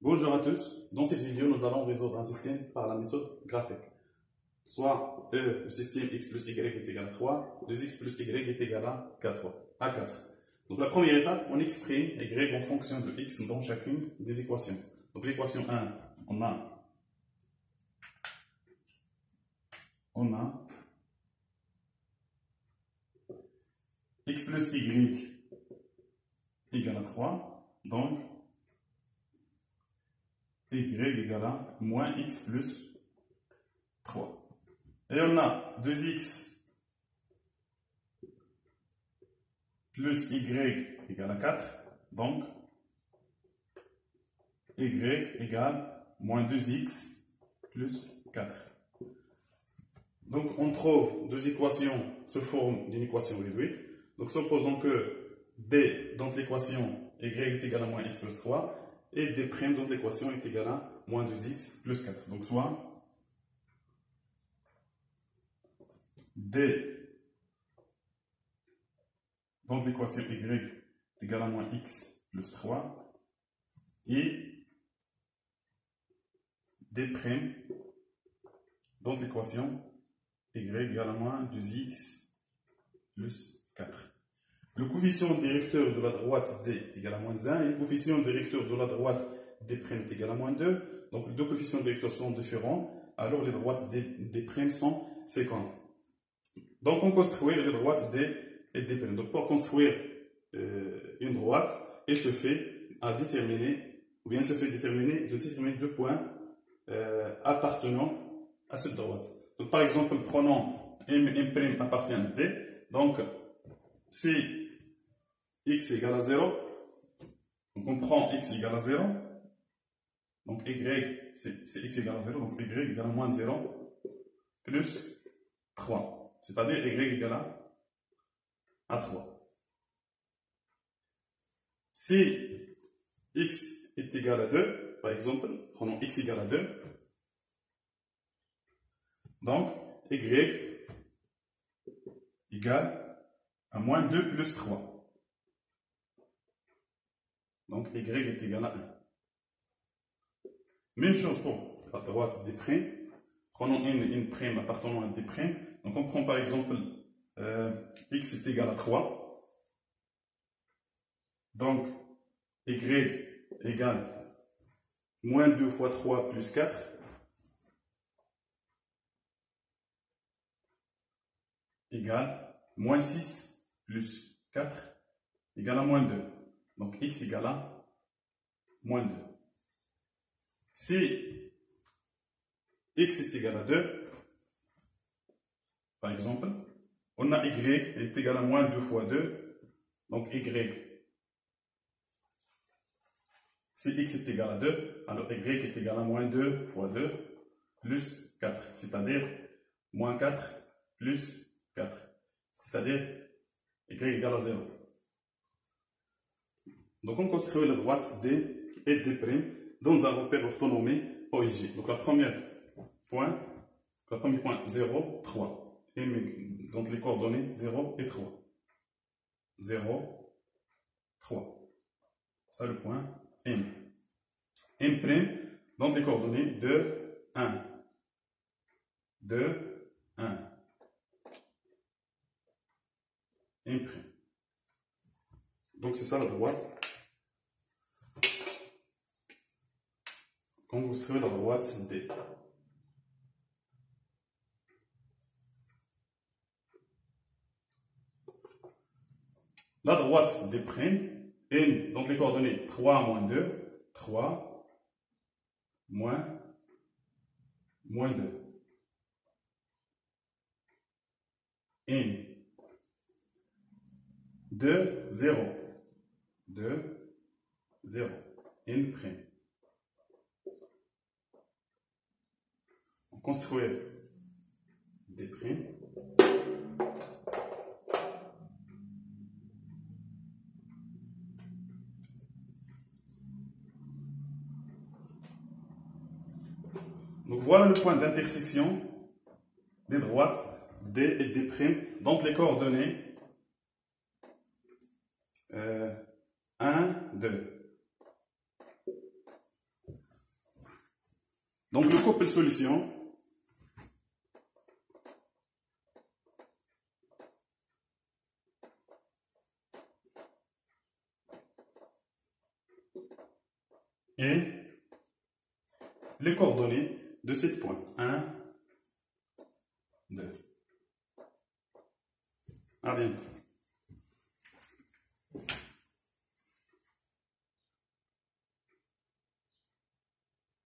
Bonjour à tous, dans cette vidéo nous allons résoudre un système par la méthode graphique. Soit le système x plus y est égal à 3, 2x plus y est égal à 4. Donc la première étape, on exprime y en fonction de x dans chacune des équations. Donc l'équation 1, on a x plus y égale à 3, donc y égale à moins x plus 3. Et on a 2x plus y égale à 4, donc y égale moins 2x plus 4. Donc on trouve deux équations sous forme d'une équation réduite. Donc supposons que d dans l'équation y est égal à moins x plus 3 et d' dans l'équation est égal à moins 2x plus 4. Donc soit d dans l'équation y est égal à moins x plus 3 et d' dans l'équation y égale à moins 2x plus 4. Le coefficient directeur de la droite d est égal à moins 1 et le coefficient directeur de la droite d' est égal à moins 2. Donc les deux coefficients directeurs sont différents, alors les droites d' sont séquentes. Donc on construit les droites d et d'. Donc pour construire une droite, il se fait déterminer deux points appartenant à cette droite. Donc par exemple, prenons M' appartient à D. Donc si x égale à 0, donc on prend x égale à 0, donc y c'est x égale à 0, donc y égale à moins 0 plus 3, c'est-à-dire y égale à 3. Si x est égal à 2, par exemple, prenons x égale à 2, donc y égale à moins 2 plus 3. Donc y est égal à 1. Même chose pour la droite d'. Prenons une prime appartenant à d'. Donc on prend par exemple x est égal à 3. Donc y égale moins 2 fois 3 plus 4. Égale moins 6 plus 4 égale à moins 2. Donc x égale à moins 2. Si x est égal à 2, par exemple, on a y est égal à moins 2 fois 2. Donc y, si x est égal à 2, alors y est égal à moins 2 fois 2 plus 4, c'est-à-dire moins 4 plus 4, c'est-à-dire y égale à 0. Donc on construit la droite d et d' dans un repère orthonormé OSG. Donc le premier point 0, 3. Et donc les coordonnées 0 et 3. 0, 3. Ça le point M. M', donc les coordonnées 2, 1. 2, 1. M'. Donc c'est ça la droite. Quand vous serez la droite D. La droite D', N, donc les coordonnées 3 moins 2, 3 moins 2. N, 2, 0. 2, 0. N'. On construit D'. Donc voilà le point d'intersection des droites D et D', donc les coordonnées 1, 2. Donc le couple solution et les coordonnées de 7 points. 1, 2. À bientôt.